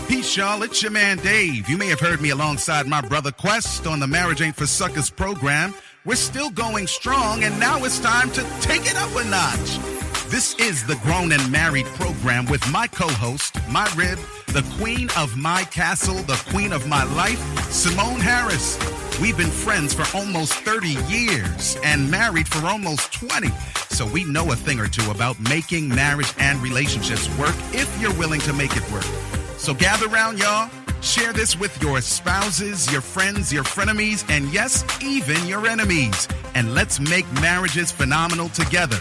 Peace, y'all. It's your man, Dave. You may have heard me alongside my brother Quest on the Marriage Ain't for Suckers program. We're still going strong, and now it's time to take it up a notch. This is the Grown and Married program with my co-host, my rib, the queen of my castle, the queen of my life, Simone Harris. We've been friends for almost 30 years and married for almost 20. So we know a thing or two about making marriage and relationships work if you're willing to make it work. So gather around, y'all. Share this with your spouses, your friends, your frenemies, and yes, even your enemies. And let's make marriages phenomenal together.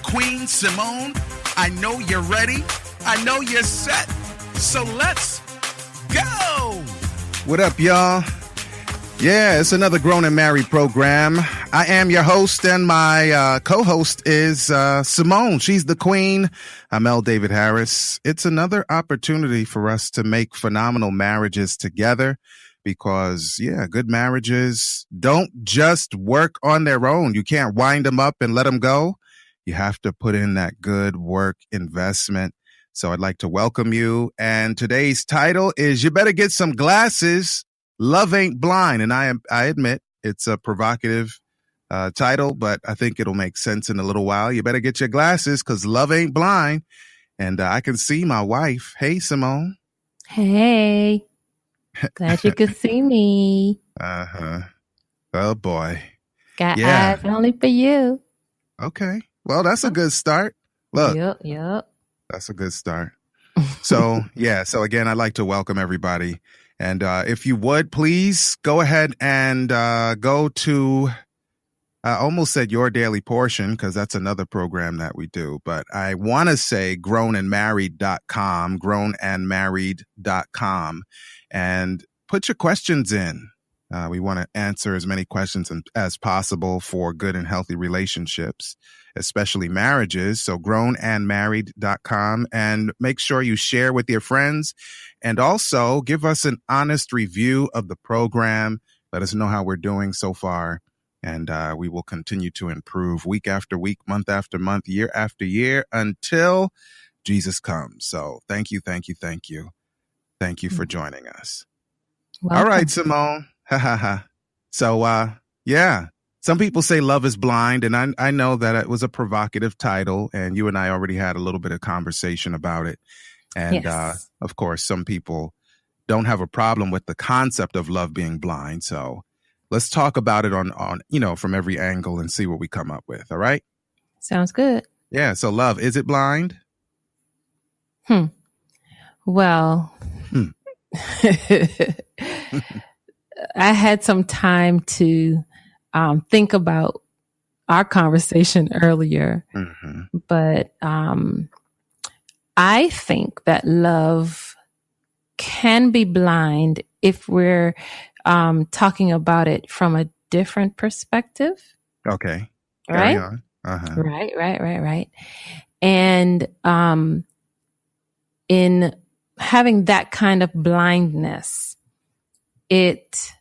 Queen Simone, I know you're ready. I know you're set. So let's go. What up, y'all? Yeah, it's another Grown and Married program. I am your host, and my co-host is Simone. She's the queen. I'm L. David Harris. It's another opportunity for us to make phenomenal marriages together because, yeah, good marriages don't just work on their own. You can't wind them up and let them go. You have to put in that good work investment. So I'd like to welcome you. And today's title is You Better Get Some Glasses. Love Ain't Blind. And I admit it's a provocative title, but I think it'll make sense in a little while. You better get your glasses because love ain't blind. And I can see my wife. Hey, Simone. Hey. Glad you could see me. Uh-huh. Oh, boy. Got eyes only for you. Okay. Well, that's a good start. Look. Yep. That's a good start. So, so again, I'd like to welcome everybody. And if you would, please go ahead and go to, I almost said Your Daily Portion, because that's another program that we do. But I want to say grownandmarried.com, grownandmarried.com, and put your questions in. We want to answer as many questions as possible for good and healthy relationships, especially marriages. So grownandmarried.com, and make sure you share with your friends and also give us an honest review of the program. Let us know how we're doing so far. And we will continue to improve week after week, month after month, year after year until Jesus comes. So thank you. Thank you for joining us. Welcome. All right, Simone. So, some people say love is blind, and I know that it was a provocative title, and you and I already had a little bit of conversation about it. And, yes. Of course, some people don't have a problem with the concept of love being blind. So let's talk about it on from every angle and see what we come up with. All right. Sounds good. Yeah. So love, is it blind? Well, I had some time to think about our conversation earlier, but I think that love can be blind if we're talking about it from a different perspective. Okay. Right? Carry on. Right. And in having that kind of blindness, it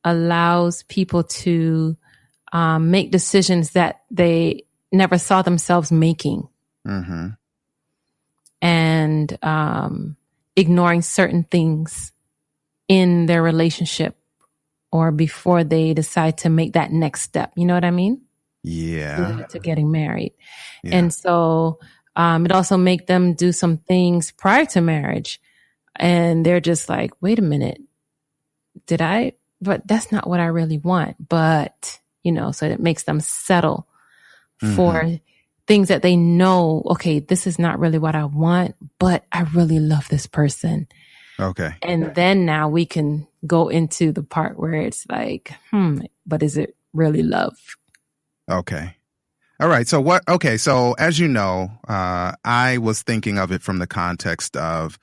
allows people to make decisions that they never saw themselves making. And ignoring certain things in their relationship or before they decide to make that next step. You know what I mean? Yeah. To getting married. Yeah. And so it also make them do some things prior to marriage. And they're just like, wait a minute, but that's not what I really want. But, so it makes them settle for things that they know, okay, this is not really what I want, but I really love this person. Okay. And then now we can go into the part where it's like, but is it really love? Okay. All right. So so as you know, I was thinking of it from the context of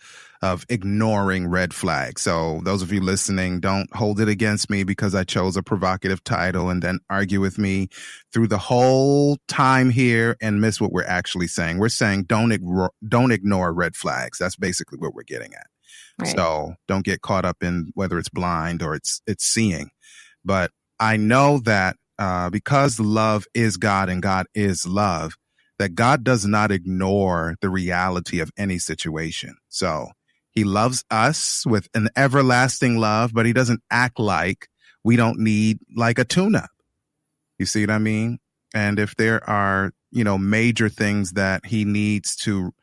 ignoring red flags. So those of you listening, don't hold it against me because I chose a provocative title and then argue with me through the whole time here and miss what we're actually saying. We're saying don't ignore red flags. That's basically what we're getting at. Right. So don't get caught up in whether it's blind or it's seeing. But I know that because love is God and God is love, that God does not ignore the reality of any situation. So He loves us with an everlasting love, but he doesn't act like we don't need like a tune-up. You see what I mean? And if there are, major things that he needs to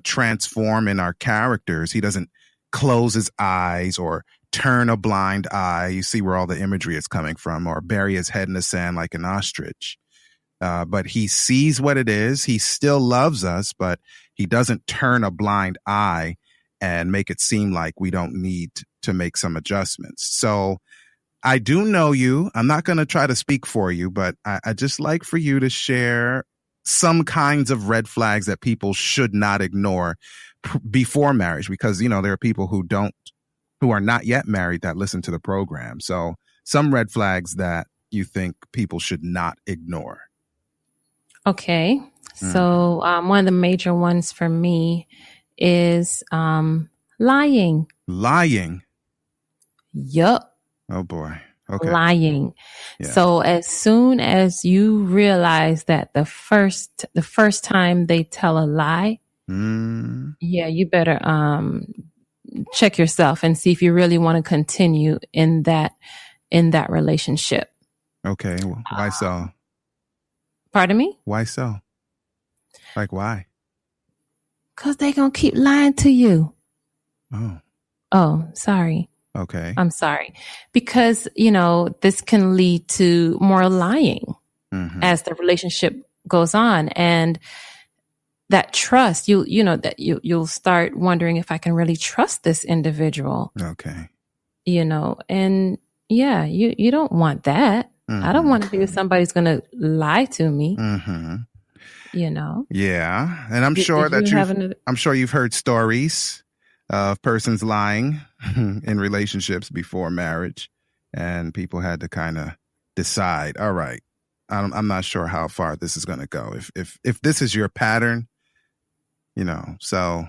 transform in our characters, he doesn't close his eyes or turn a blind eye. You see where all the imagery is coming from, or bury his head in the sand like an ostrich. But he sees what it is. He still loves us, but he doesn't turn a blind eye and make it seem like we don't need to make some adjustments. So I do know you. I'm not going to try to speak for you, but I just like for you to share some kinds of red flags that people should not ignore before marriage, because, there are people who are not yet married that listen to the program. So some red flags that you think people should not ignore. Okay. So one of the major ones for me is lying. Lying? Yup. Oh, boy. Okay. Lying. Yeah. So as soon as you realize that the first time they tell a lie, you better check yourself and see if you really want to continue in that relationship. Okay. Well, why so? Pardon me? Why so? Like, why? Because they're going to keep lying to you. Oh, sorry. Okay. I'm sorry. Because, this can lead to more lying as the relationship goes on. And that trust, you'll start wondering if I can really trust this individual. Okay. And yeah, you don't want that. I don't want to be with somebody who's going to lie to me. Yeah. And I'm sure I'm sure you've heard stories of persons lying in relationships before marriage, and people had to kind of decide, all right, I'm not sure how far this is going to go. If this is your pattern, so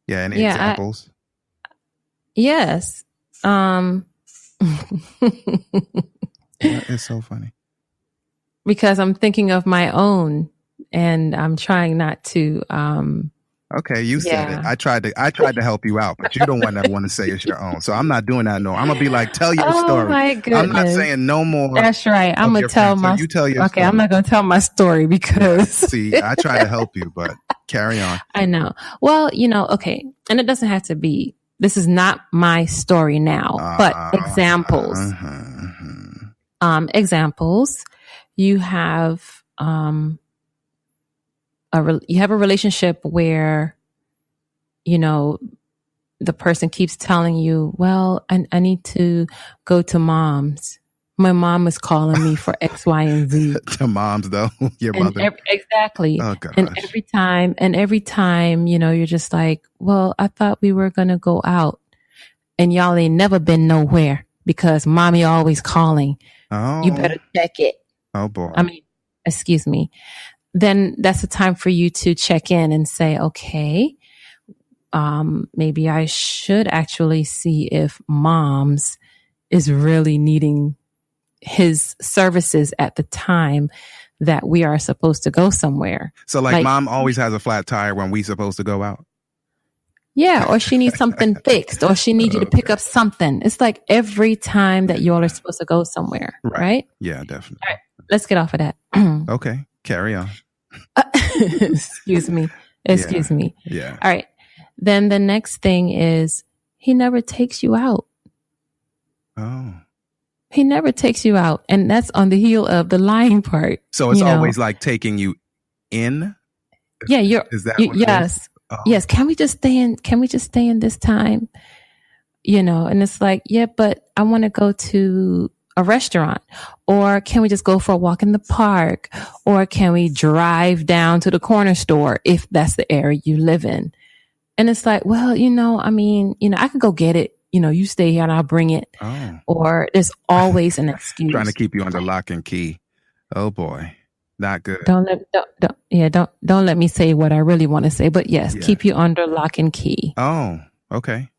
yeah. Any examples? Yes. It's so funny because I'm thinking of my own, and I'm trying not to. Okay, you said it. I tried to help you out, but you're the one that want to say it's your own. So I'm not doing that. No, I'm gonna be like, tell your story. Oh my goodness. I'm not saying no more. That's right. I'm gonna tell my. So you tell your story. I'm not gonna tell my story because. See, I try to help you, but carry on. I know. Well, okay, and it doesn't have to be. This is not my story now, but examples. Examples. You have you have a relationship where, the person keeps telling you, well, I need to go to mom's. My mom is calling me for X, Y, and Z. To mom's though, your mother. Exactly. Oh, gosh. And every time, you're just like, well, I thought we were going to go out, and y'all ain't never been nowhere because mommy always calling. Oh. You better check it. Oh boy. Excuse me. Then that's the time for you to check in and say, okay, maybe I should actually see if mom's is really needing his services at the time that we are supposed to go somewhere. So like mom always has a flat tire when we supposed to go out? Yeah, or she needs something fixed, or she needs you to pick up something. It's like every time that you all are supposed to go somewhere, right? Yeah, definitely. All right, let's get off of that. Okay, carry on. Excuse me. Yeah. All right. Then the next thing is he never takes you out. Oh. He never takes you out. And that's on the heel of the lying part. So it's always like taking you in? Yeah, is that what yes. It is? Oh. Yes. Can we just stay in this time? And it's like, yeah, but I want to go to a restaurant, or can we just go for a walk in the park, or can we drive down to the corner store if that's the area you live in? And it's like, well, I could go get it. You stay here and I'll bring it. Oh. Or there's always an excuse. Trying to keep you under lock and key. Oh boy. Not good. Don't let me say what I really want to say, but yes, keep you under lock and key. Oh, okay.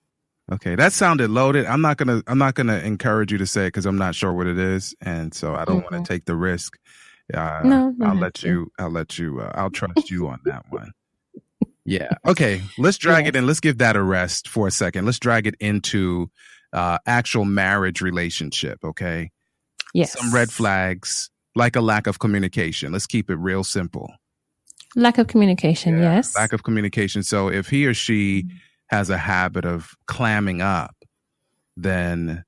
Okay, that sounded loaded. I'm not gonna encourage you to say it because I'm not sure what it is, and so I don't want to take the risk. No, I'll let you. I'll trust you on that one. Yeah. Okay. Let's drag it Yes. in. Let's give that a rest for a second. Let's drag it into actual marriage relationship. Okay. Some red Yes. flags, like a lack of communication. Let's keep it real simple. Lack of communication. Yeah. Yes. Lack of communication. So if he or she has a habit of clamming up, then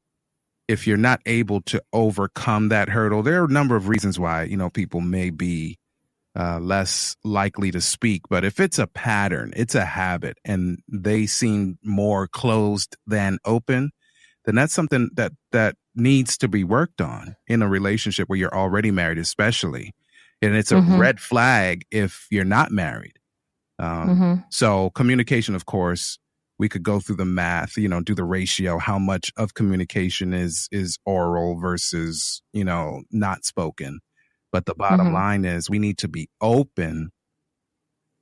if you're not able to overcome that hurdle, there are a number of reasons why, people may be less likely to speak. But if it's a pattern, it's a habit, and they seem more closed than open, then that's something that needs to be worked on in a relationship where you're already married, especially. And it's a red flag if you're not married. So communication, of course, we could go through the math, do the ratio, how much of communication is oral versus, not spoken. But the bottom line is we need to be open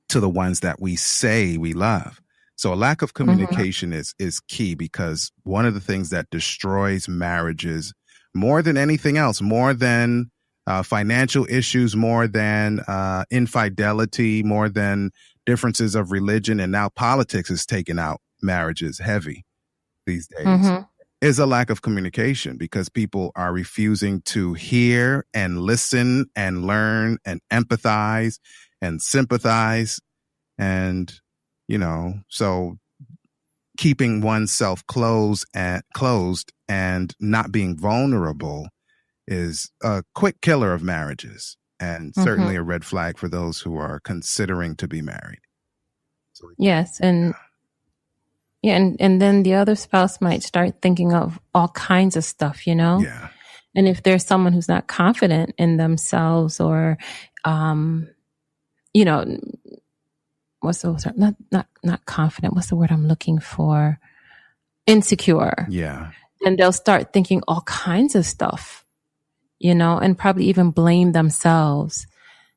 to the ones that we say we love. So a lack of communication is key, because one of the things that destroys marriages more than anything else, more than financial issues, more than infidelity, more than differences of religion, and now politics is taking out marriages heavy these days, is a lack of communication, because people are refusing to hear and listen and learn and empathize and sympathize. And, so keeping oneself closed and not being vulnerable is a quick killer of marriages, and certainly a red flag for those who are considering to be married. So, yes. And yeah, and then the other spouse might start thinking of all kinds of stuff, Yeah. And if there's someone who's not confident in themselves, or, what's the word? Not confident. What's the word I'm looking for? Insecure. Yeah. And they'll start thinking all kinds of stuff, and probably even blame themselves.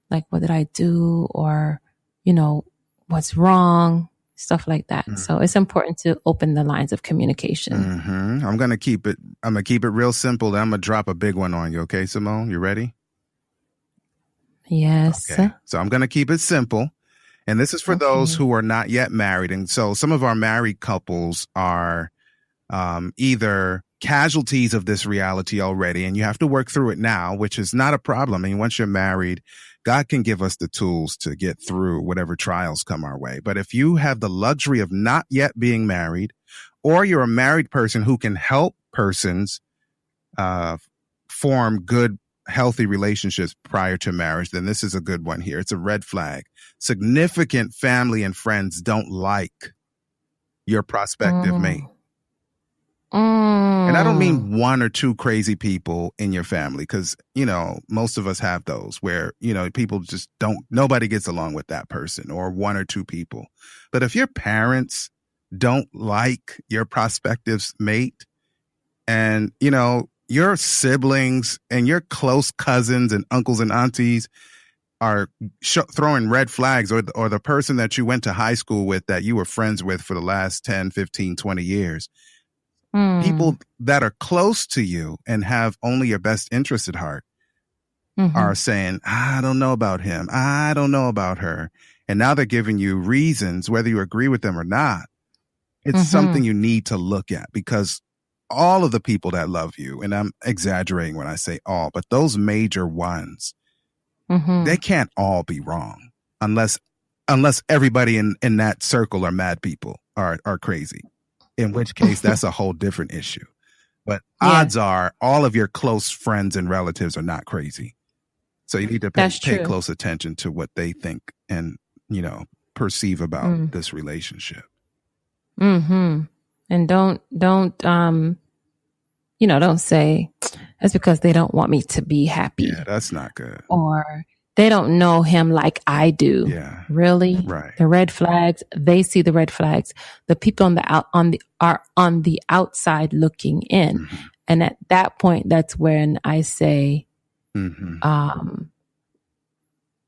Like, what did I do? Or, what's wrong? Stuff like that. So it's important to open the lines of communication. I'm going to keep it real simple. I'm going to drop a big one on you. Okay, Simone, you ready? Yes. Okay. So I'm going to keep it simple. And this is for those who are not yet married. And so some of our married couples are either casualties of this reality already, and you have to work through it now, which is not a problem. I mean, once you're married, God can give us the tools to get through whatever trials come our way. But if you have the luxury of not yet being married, or you're a married person who can help persons form good, healthy relationships prior to marriage, then this is a good one here. It's a red flag. Significant family and friends don't like your prospective mate. And I don't mean one or two crazy people in your family, because, most of us have those where, people just nobody gets along with that person, or one or two people. But if your parents don't like your prospective mate, and, your siblings and your close cousins and uncles and aunties are throwing red flags, or the person that you went to high school with that you were friends with for the last 10, 15, 20 years, people that are close to you and have only your best interest at heart are saying, I don't know about him. I don't know about her. And now they're giving you reasons, whether you agree with them or not. It's something you need to look at, because all of the people that love you, and I'm exaggerating when I say all, but those major ones, they can't all be wrong unless everybody in that circle are mad people, are crazy. In which case, that's a whole different issue. But odds are all of your close friends and relatives are not crazy. So you need to pay close attention to what they think and, perceive about this relationship. And don't say it's because they don't want me to be happy. Yeah, that's not good. Or they don't know him like I do. Yeah. Really? Right. The red flags, they see the red flags. The people are on the outside looking in. And at that point, that's when I say,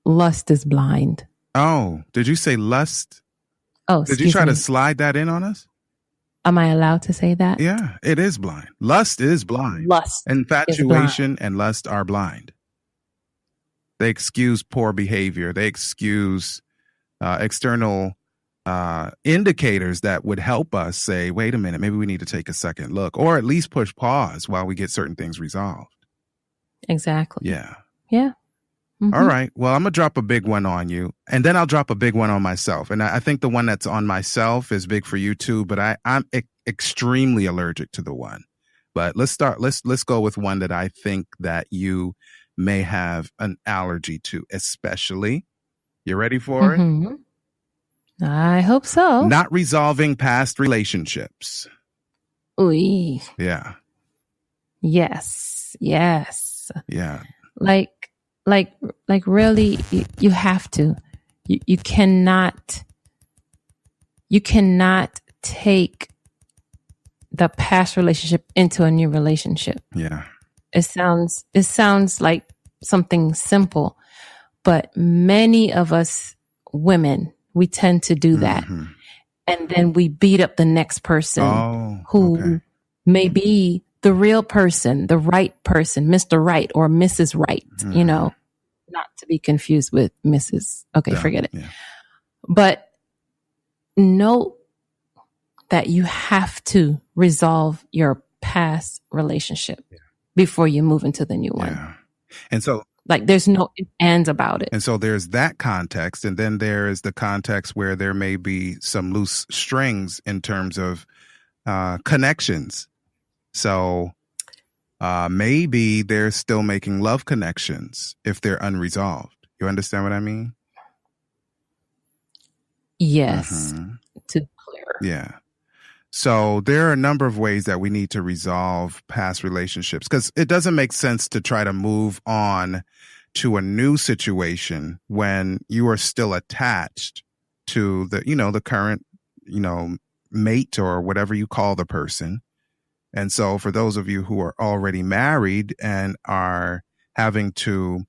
lust is blind. Oh, did you say lust? Oh, did you try to slide that in on us? Am I allowed to say that? Yeah, it is blind. Lust is blind. Lust. Infatuation and lust are blind. They excuse poor behavior. They excuse external indicators that would help us say, wait a minute, maybe we need to take a second look, or at least push pause while we get certain things resolved. Exactly. Yeah. Yeah. All right. Well, I'm going to drop a big one on you, and then I'll drop a big one on myself. And I think the one that's on myself is big for you too, but I'm extremely allergic to the one. But let's go with one that I think that you may have an allergy to, especially. You ready for it? I hope so. Not resolving past relationships. Ooh. Yeah. Yes. Yes. Yeah. Like really, you have to. You cannot take the past relationship into a new relationship. Yeah. It sounds like something simple, but many of us women, we tend to do that. And then we beat up the next person who may be the real person, the right person, Mr. Right or Mrs. Right, not to be confused with Mrs. Okay, forget it. Yeah. But know that you have to resolve your past relationship before you move into the new one. Yeah. And so, like, there's no ifs, ands about it. And so there's that context. And then there is the context where there may be some loose strings in terms of connections. So maybe they're still making love connections if they're unresolved. You understand what I mean? Yes. To clear. Yeah. So there are a number of ways that we need to resolve past relationships, because it doesn't make sense to try to move on to a new situation when you are still attached to the current, mate or whatever you call the person. And so for those of you who are already married and are having to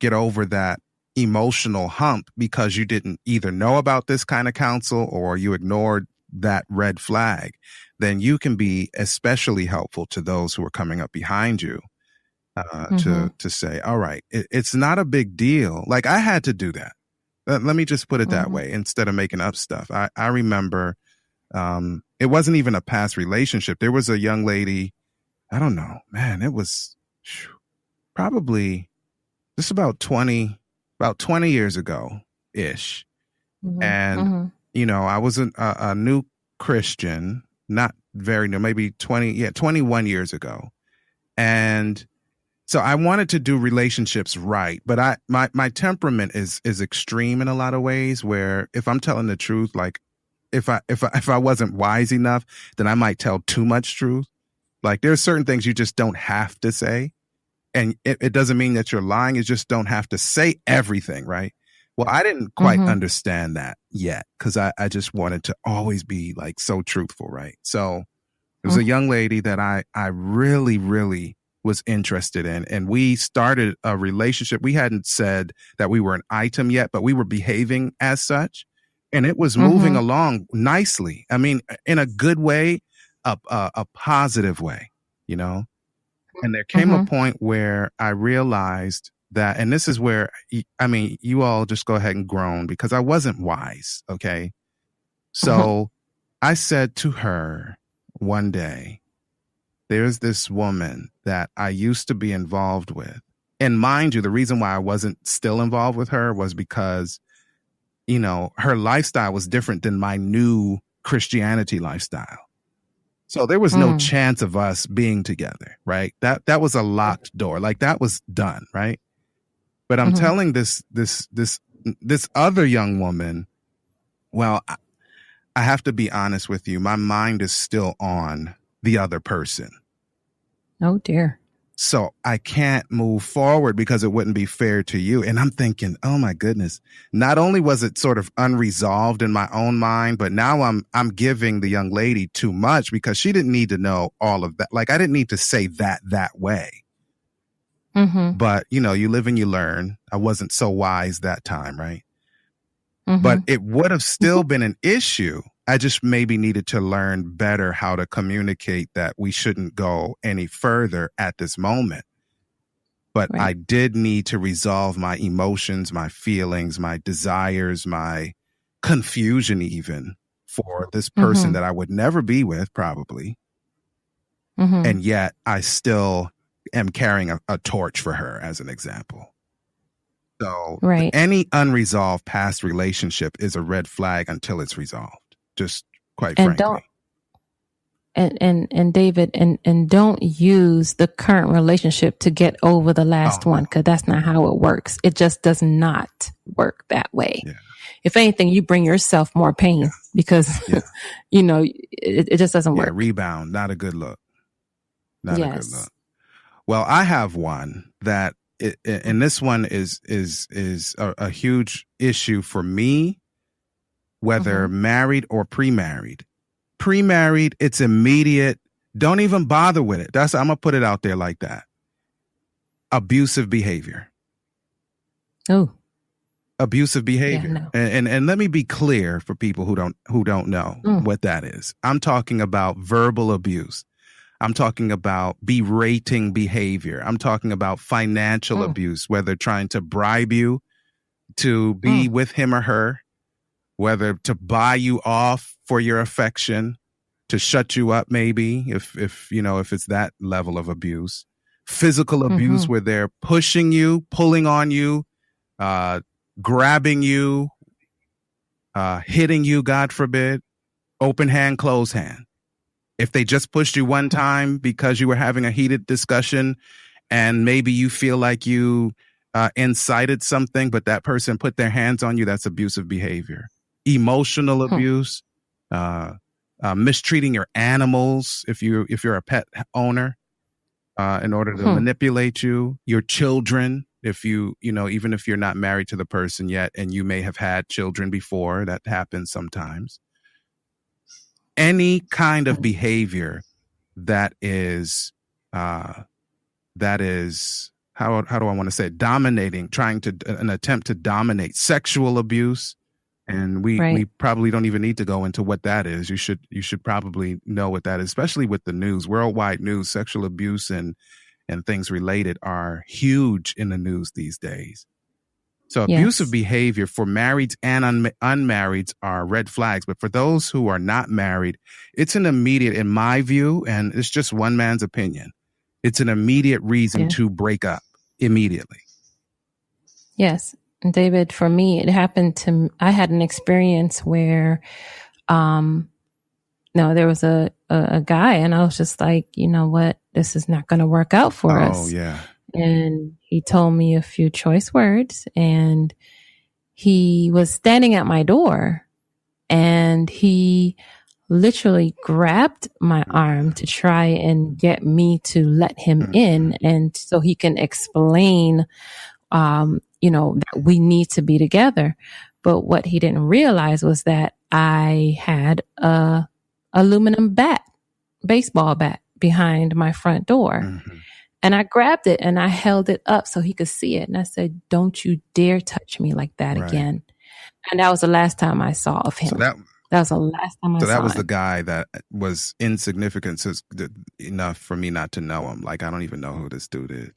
get over that emotional hump because you didn't either know about this kind of counsel or you ignored that red flag, then you can be especially helpful to those who are coming up behind you to say, all right, it's not a big deal. Like, I had to do that. Let me just put it that way instead of making up stuff. I remember it wasn't even a past relationship. There was a young lady, I don't know, man, it was probably just about 20 years ago ish. And I was a new Christian, not very new, maybe 21 years ago. And so I wanted to do relationships right, but my temperament is extreme in a lot of ways, where if I'm telling the truth, like if I wasn't wise enough, then I might tell too much truth. Like, there's certain things you just don't have to say. And it doesn't mean that you're lying. You just don't have to say everything, right? Well, I didn't quite understand that yet, because I just wanted to always be like so truthful, right? So there was a young lady that I really, really was interested in, and we started a relationship. We hadn't said that we were an item yet, but we were behaving as such, and it was moving along nicely. I mean, in a good way, a positive way, And there came a point where I realized that, and this is where, you all just go ahead and groan, because I wasn't wise. Okay. So I said to her one day, there's this woman that I used to be involved with. And mind you, the reason why I wasn't still involved with her was because, her lifestyle was different than my new Christianity lifestyle. So there was no chance of us being together, right? That was a locked door. Like, that was done, right? But I'm telling this other young woman, well, I have to be honest with you. My mind is still on the other person. Oh, dear. So I can't move forward because it wouldn't be fair to you. And I'm thinking, oh my goodness, not only was it sort of unresolved in my own mind, but now I'm giving the young lady too much, because she didn't need to know all of that. Like, I didn't need to say that way. But, you live and you learn. I wasn't so wise that time, right? But it would have still been an issue. I just maybe needed to learn better how to communicate that we shouldn't go any further at this moment. But I did need to resolve my emotions, my feelings, my desires, my confusion even for this person that I would never be with probably. And yet I still am carrying a torch for her as an example. So any unresolved past relationship is a red flag until it's resolved, just quite frankly. And David, and don't use the current relationship to get over the last one, because that's not how it works. It just does not work that way. Yeah. If anything, you bring yourself more pain because, it just doesn't work. Rebound, not a good look. Not a good look. Well, I have one that, and this one is a huge issue for me, whether married or pre-married. Pre-married, it's immediate. Don't even bother with it. I'm gonna put it out there like that. Abusive behavior. Oh. Abusive behavior. Yeah, no. And let me be clear for people who don't know what that is. I'm talking about verbal abuse. I'm talking about berating behavior. I'm talking about financial abuse, whether trying to bribe you to be with him or her, whether to buy you off for your affection, to shut you up maybe, if it's that level of abuse. Physical abuse where they're pushing you, pulling on you, grabbing you, hitting you, God forbid, open hand, closed hand. If they just pushed you one time because you were having a heated discussion and maybe you feel like you incited something, but that person put their hands on you, that's abusive behavior. Emotional abuse, mistreating your animals if you're a pet owner in order to manipulate you, your children, if even if you're not married to the person yet and you may have had children before, that happens sometimes. Any kind of behavior that is how do I want to say it? Dominating, an attempt to dominate, sexual abuse. And we probably don't even need to go into what that is. You should probably know what that is, especially with the news, worldwide news. Sexual abuse and things related are huge in the news these days. So abusive behavior for marrieds and unmarrieds are red flags. But for those who are not married, it's an immediate, in my view, and it's just one man's opinion, it's an immediate reason to break up immediately. Yes. David, for me, it happened I had an experience where, there was a guy and I was just like, you know what, this is not going to work out for us. Oh, yeah. And he told me a few choice words and he was standing at my door and he literally grabbed my arm to try and get me to let him in. And so he can explain, that we need to be together. But what he didn't realize was that I had a aluminum baseball bat behind my front door. And I grabbed it and I held it up so he could see it. And I said, don't you dare touch me like that again. And that was the last time I saw of him. So that was the last time I saw him. So that was the guy that was insignificant enough for me not to know him. Like, I don't even know who this dude is.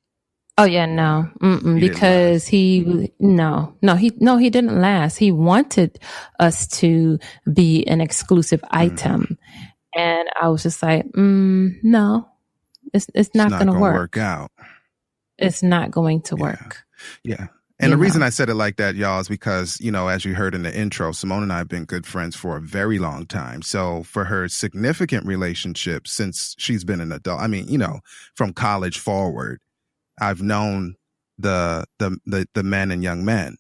Oh yeah, no, because he didn't last. He wanted us to be an exclusive item. And I was just like, no. It's not going to work out. It's not going to work. Yeah. And the reason I said it like that, y'all, is because, as you heard in the intro, Simone and I have been good friends for a very long time. So for her significant relationship since she's been an adult, from college forward, I've known the men and young men.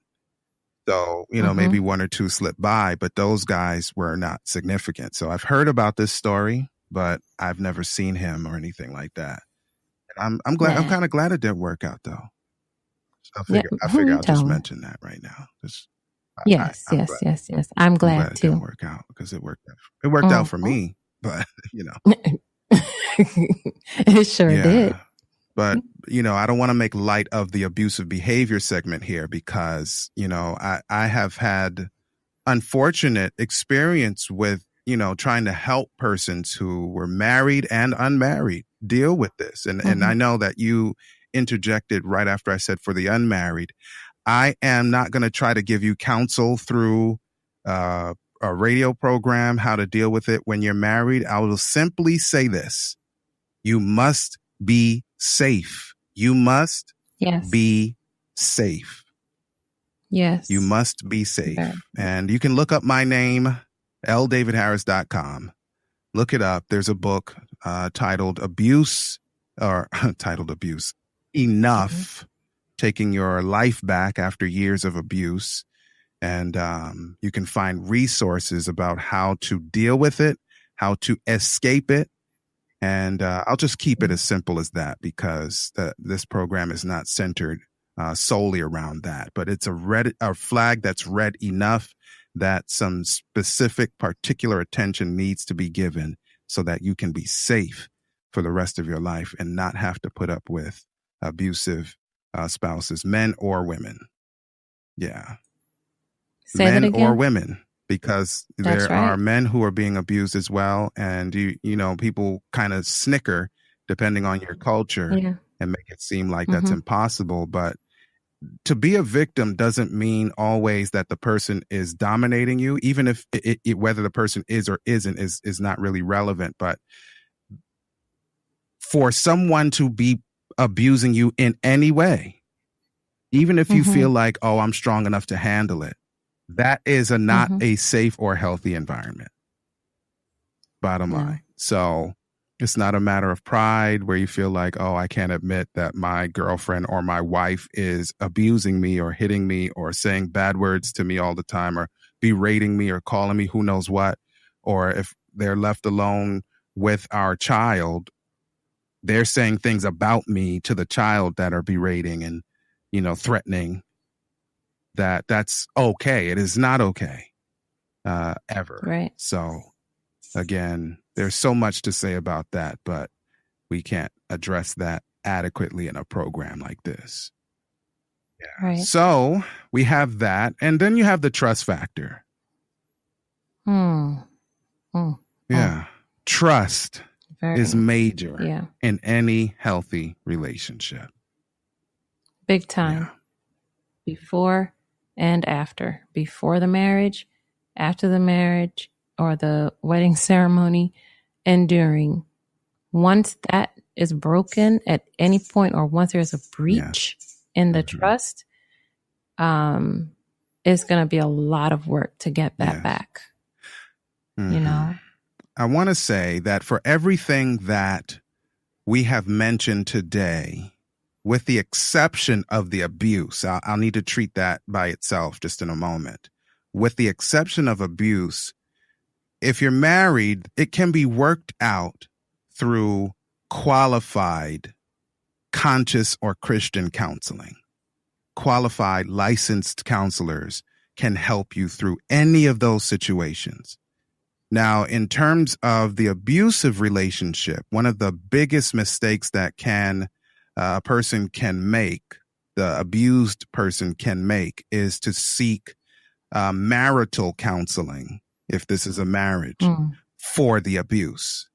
So, maybe one or two slipped by, but those guys were not significant. So I've heard about this story, but I've never seen him or anything like that. And I'm glad. Yeah. I'm kind of glad it didn't work out, though. So I figure I'll just mention that right now. Yes. I'm glad too. It didn't work out because it worked out. It worked out for me, but it sure did. But I don't want to make light of the abusive behavior segment here because I have had unfortunate experience with trying to help persons who were married and unmarried deal with this. And I know that you interjected right after I said for the unmarried. I am not going to try to give you counsel through a radio program, How to Deal with It When You're Married, I will simply say this. You must be safe. You must Yes. be safe. Yes. You must be safe. Okay. And you can look up my name, ldavidharris.com. Look it up. There's a book titled Abuse, Enough, Taking Your Life Back After Years of Abuse. And you can find resources about how to deal with it, how to escape it. And I'll just keep it as simple as that, because this program is not centered solely around that. But it's a flag that's red enough that some specific particular attention needs to be given so that you can be safe for the rest of your life and not have to put up with abusive spouses, men or women. Yeah. Say that Men again. or women, because That's there right. are men who are being abused as well. And, you know, people kind of snicker depending on your culture Yeah. and make it seem like that's impossible. But to be a victim doesn't mean always that the person is dominating you, even if whether the person is or isn't is not really relevant. But for someone to be abusing you in any way, even if you feel like, oh, I'm strong enough to handle it, that is not a safe or healthy environment. Bottom line. So it's not a matter of pride where you feel like, oh, I can't admit that my girlfriend or my wife is abusing me or hitting me or saying bad words to me all the time or berating me or calling me who knows what. Or if they're left alone with our child, they're saying things about me to the child that are berating and, you know, threatening. That's okay. It is not okay, ever. Right. So again, there's so much to say about that, but we can't address that adequately in a program like this. Yeah. Right. So we have that. And then you have the trust factor. Yeah. Trust is major in any healthy relationship. Big time. Yeah. Before and after. Before the marriage, after the marriage, or the wedding ceremony, and during. Once that is broken at any point, or once there's a breach in the trust, it's going to be a lot of work to get that back. You know? I want to say that for everything that we have mentioned today, with the exception of the abuse, I'll need to treat that by itself just in a moment. With the exception of abuse, if you're married, it can be worked out through qualified, conscious or Christian counseling. Qualified, licensed counselors can help you through any of those situations. Now, in terms of the abusive relationship, one of the biggest mistakes that a person can make, the abused person can make, is to seek marital counseling, if this is a marriage, for the abuse.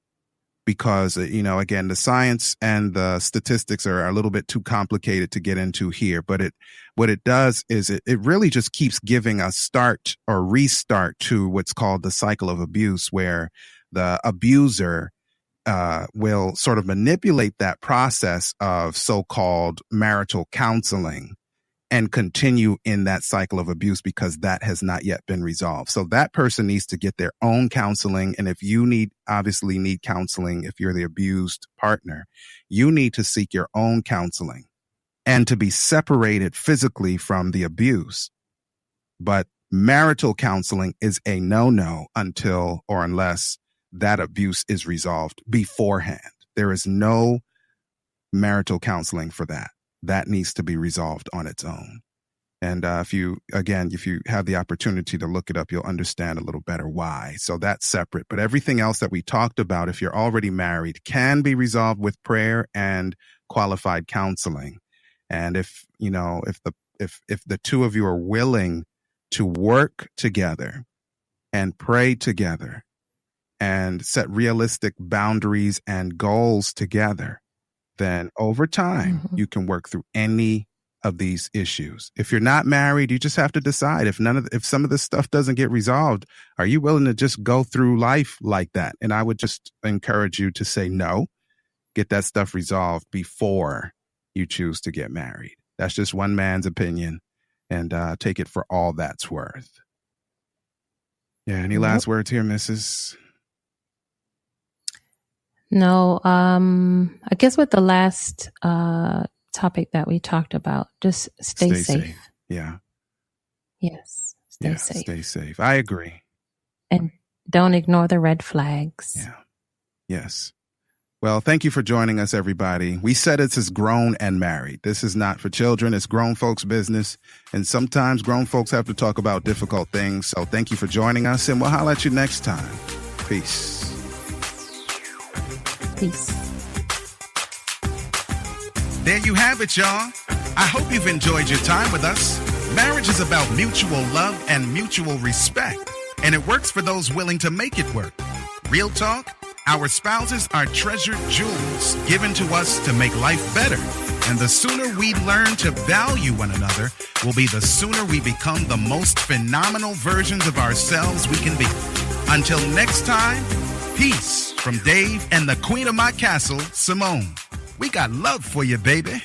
Because, you know, again, the science and the statistics are a little bit too complicated to get into here. But what it does is it really just keeps giving a start or restart to what's called the cycle of abuse, where the abuser will sort of manipulate that process of so-called marital counseling and continue in that cycle of abuse because that has not yet been resolved. So that person needs to get their own counseling. And if you obviously need counseling, if you're the abused partner, you need to seek your own counseling and to be separated physically from the abuse. But marital counseling is a no-no until or unless that abuse is resolved beforehand. There is no marital counseling for that. That needs to be resolved on its own. And if you have the opportunity to look it up, you'll understand a little better why. So that's separate. But everything else that we talked about, if you're already married, can be resolved with prayer and qualified counseling. And if the two of you are willing to work together and pray together and set realistic boundaries and goals together, then over time, you can work through any of these issues. If you're not married, you just have to decide if some of this stuff doesn't get resolved, are you willing to just go through life like that? And I would just encourage you to say no, get that stuff resolved before you choose to get married. That's just one man's opinion, and take it for all that's worth. Yeah. Any last words here, Mrs.? No. I guess with the last topic that we talked about, just stay safe. Yeah. Yes. Stay safe. Stay safe. I agree. And don't ignore the red flags. Yeah. Yes. Well, thank you for joining us, everybody. We said it's as grown and married. This is not for children. It's grown folks' business. And sometimes grown folks have to talk about difficult things. So thank you for joining us, and we'll holler at you next time. Peace. Peace. There you have it, y'all. I hope you've enjoyed your time with us. Marriage is about mutual love and mutual respect, and it works for those willing to make it work. Real talk, our spouses are treasured jewels given to us to make life better. And the sooner we learn to value one another will be the sooner we become the most phenomenal versions of ourselves we can be. Until next time, peace from Dave and the queen of my castle, Simone. We got love for you, baby.